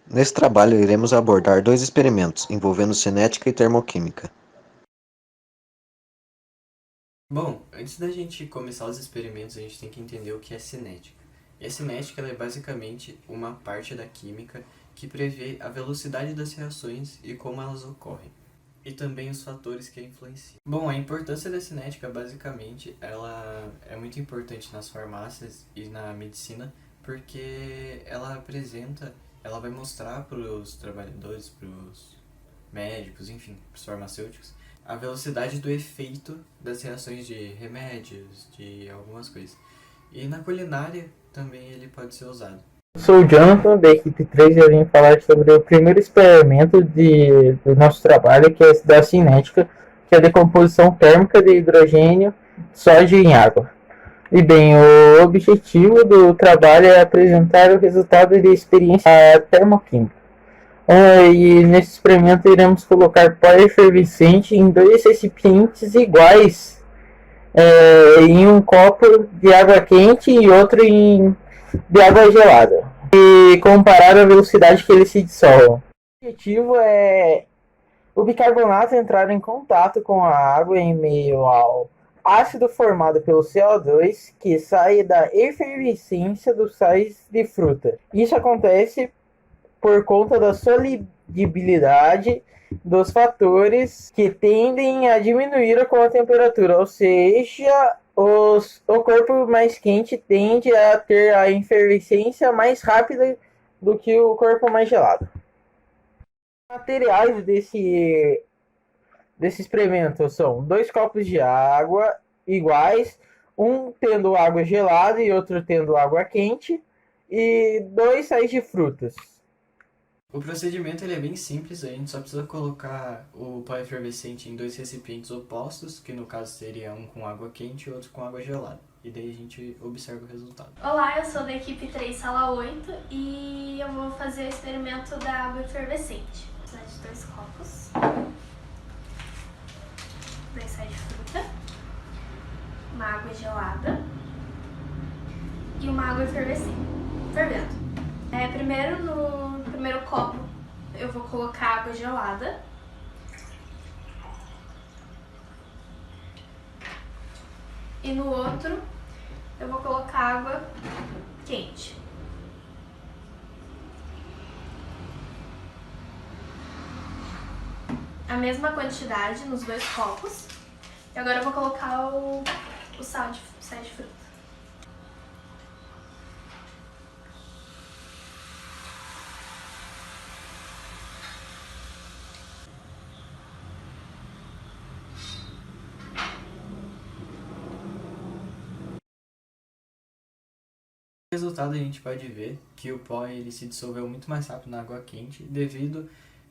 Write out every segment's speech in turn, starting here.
Nesse trabalho iremos abordar dois experimentos envolvendo cinética e termoquímica. Bom, antes da gente começar os experimentos, a gente tem que entender o que é cinética. E a cinética ela é basicamente uma parte da química que prevê a velocidade das reações e como elas ocorrem, e também os fatores que a influenciam. Bom, a importância da cinética, basicamente, ela é muito importante nas farmácias e na medicina, porque ela vai mostrar para os trabalhadores, para os médicos, enfim, para os farmacêuticos, a velocidade do efeito das reações de remédios, de algumas coisas. E na culinária também ele pode ser usado. Sou o Jonathan, da equipe 3, e eu vim falar sobre o primeiro experimento do nosso trabalho, que é da cinética, que é a decomposição térmica de hidrogênio sódio em água. E bem, o objetivo do trabalho é apresentar o resultado de experiência termoquímica. E nesse experimento iremos colocar pó efervescente em dois recipientes iguais, em um copo de água quente e outro de água gelada, e comparar a velocidade que eles se dissolvam. O objetivo é o bicarbonato entrar em contato com a água em meio ao ácido formado pelo CO2 que sai da efervescência dos sais de fruta. Isso acontece por conta da solubilidade dos fatores que tendem a diminuir com a temperatura, ou seja, o corpo mais quente tende a ter a efervescência mais rápida do que o corpo mais gelado. Os materiais desse experimento são dois copos de água iguais, um tendo água gelada e outro tendo água quente, e dois sais de frutas. O procedimento ele é bem simples, a gente só precisa colocar o pó efervescente em dois recipientes opostos, que no caso seria um com água quente e outro com água gelada. E daí a gente observa o resultado. Olá, eu sou da equipe 3, sala 8, e eu vou fazer o experimento da água efervescente. Vou precisar de dois copos, dois sais de fruta, uma água gelada e uma água efervescente, fervendo. Primeiro, no primeiro copo, eu vou colocar água gelada. E no outro, eu vou colocar água quente. A mesma quantidade nos dois copos. E agora eu vou colocar o sal de fruta. No resultado a gente pode ver que o pó ele se dissolveu muito mais rápido na água quente, devido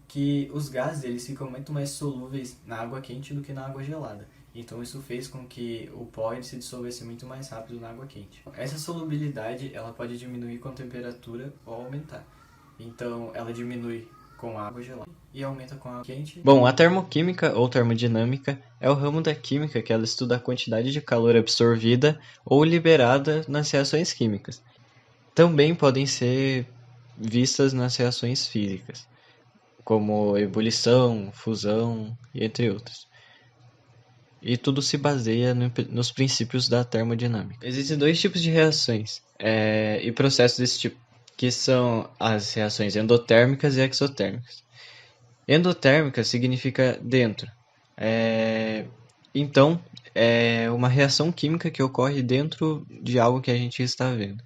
que os gases eles ficam muito mais solúveis na água quente do que na água gelada. Então isso fez com que o pó ele se dissolvesse muito mais rápido na água quente. Essa solubilidade ela pode diminuir com a temperatura ou aumentar. Então ela diminui com a água gelada e aumenta com a água quente. Bom, a termoquímica ou termodinâmica é o ramo da química que ela estuda a quantidade de calor absorvida ou liberada nas reações químicas. Também podem ser vistas nas reações físicas, como ebulição, fusão e entre outros. E tudo se baseia nos princípios da termodinâmica. Existem dois tipos de reações e processos desse tipo, que são as reações endotérmicas e exotérmicas. Endotérmica significa dentro. Então, é uma reação química que ocorre dentro de algo que a gente está vendo.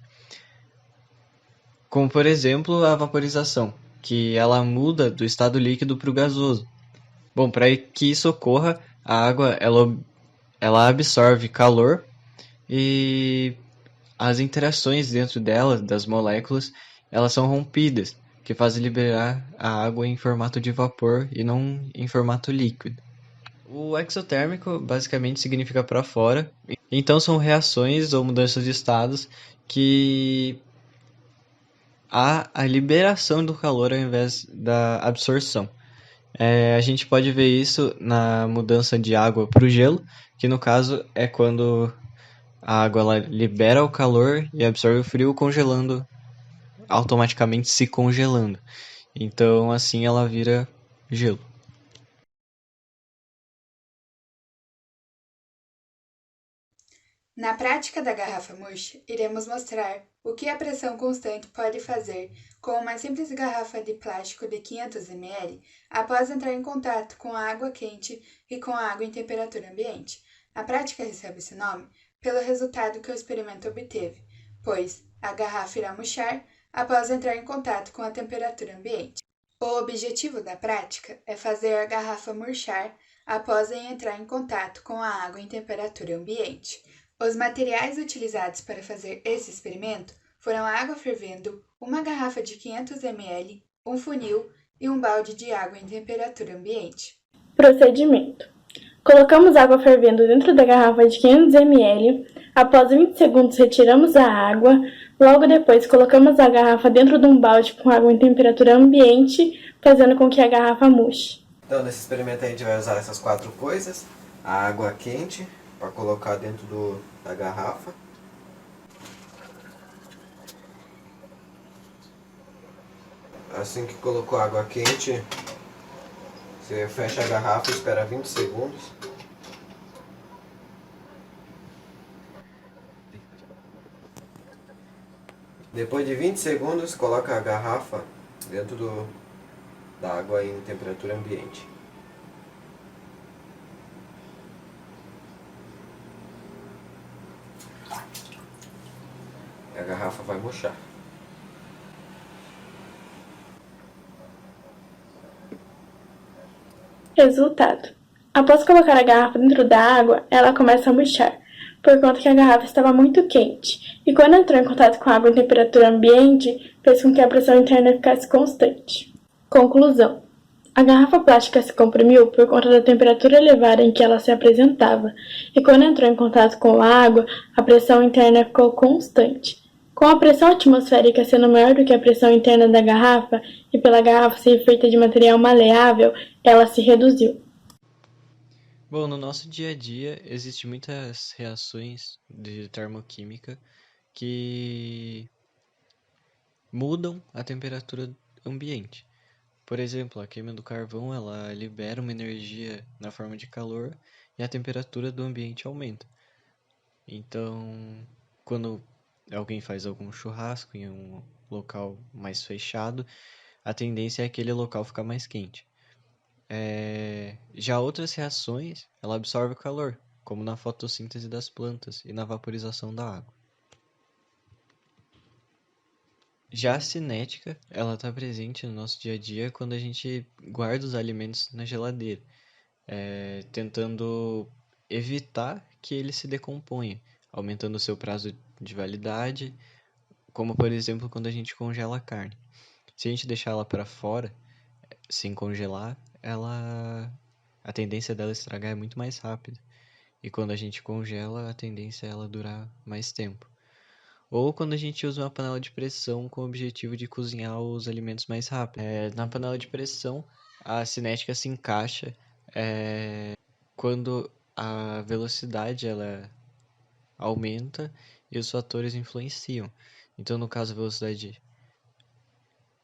Como, por exemplo, a vaporização, que ela muda do estado líquido para o gasoso. Bom, para que isso ocorra, a água ela absorve calor e as interações dentro dela, das moléculas, elas são rompidas, que fazem liberar a água em formato de vapor e não em formato líquido. O exotérmico basicamente significa para fora, então são reações ou mudanças de estados que há a liberação do calor ao invés da absorção. A gente pode ver isso na mudança de água para o gelo, que no caso é quando a água ela libera o calor e absorve o frio, congelando, automaticamente se congelando. Então assim ela vira gelo. Na prática da garrafa murcha, iremos mostrar o que a pressão constante pode fazer com uma simples garrafa de plástico de 500 ml após entrar em contato com a água quente e com a água em temperatura ambiente. A prática recebe esse nome pelo resultado que o experimento obteve, pois a garrafa irá murchar após entrar em contato com a temperatura ambiente. O objetivo da prática é fazer a garrafa murchar após entrar em contato com a água em temperatura ambiente. Os materiais utilizados para fazer esse experimento foram a água fervendo, uma garrafa de 500 ml, um funil e um balde de água em temperatura ambiente. Procedimento: colocamos água fervendo dentro da garrafa de 500 ml, após 20 segundos retiramos a água, logo depois colocamos a garrafa dentro de um balde com água em temperatura ambiente, fazendo com que a garrafa murche. Então, nesse experimento a gente vai usar essas 4 coisas. A água quente, para colocar dentro da garrafa. Assim que colocou a água quente, você fecha a garrafa e espera 20 segundos. Depois de 20 segundos, coloca a garrafa dentro da água em temperatura ambiente. A garrafa vai murchar. Resultado: após colocar a garrafa dentro da água, ela começa a murchar, por conta que a garrafa estava muito quente, e quando entrou em contato com a água em temperatura ambiente, fez com que a pressão interna ficasse constante. Conclusão: a garrafa plástica se comprimiu por conta da temperatura elevada em que ela se apresentava, e quando entrou em contato com a água, a pressão interna ficou constante. Com a pressão atmosférica sendo maior do que a pressão interna da garrafa, e pela garrafa ser feita de material maleável, ela se reduziu. Bom, no nosso dia a dia existem muitas reações de termoquímica que mudam a temperatura ambiente. Por exemplo, a queima do carvão, ela libera uma energia na forma de calor e a temperatura do ambiente aumenta. Então, quando alguém faz algum churrasco em um local mais fechado, a tendência é aquele local ficar mais quente. Já outras reações, ela absorve o calor, como na fotossíntese das plantas e na vaporização da água. Já a cinética, ela está presente no nosso dia a dia quando a gente guarda os alimentos na geladeira, tentando evitar que ele se decomponha, aumentando o seu prazo de validade, como por exemplo quando a gente congela a carne. Se a gente deixar ela para fora, sem congelar, a tendência dela estragar é muito mais rápida. E quando a gente congela, a tendência é ela durar mais tempo. Ou quando a gente usa uma panela de pressão com o objetivo de cozinhar os alimentos mais rápido. Na panela de pressão, a cinética se encaixa quando a velocidade ela aumenta e os fatores influenciam. Então, no caso, a velocidade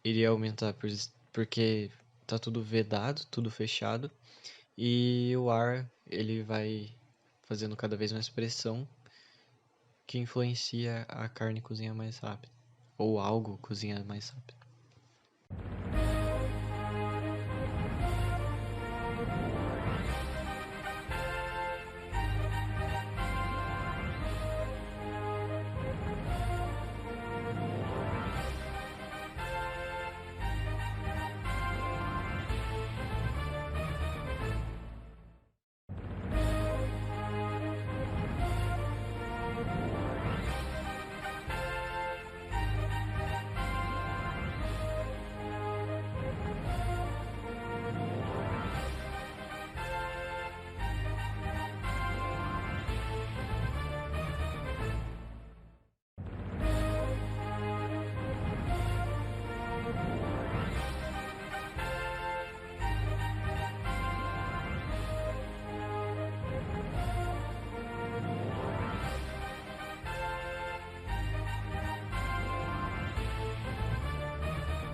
iria aumentar porque tá tudo vedado, tudo fechado, e o ar ele vai fazendo cada vez mais pressão, que influencia a carne cozinhar mais rápido, ou algo cozinhar mais rápido.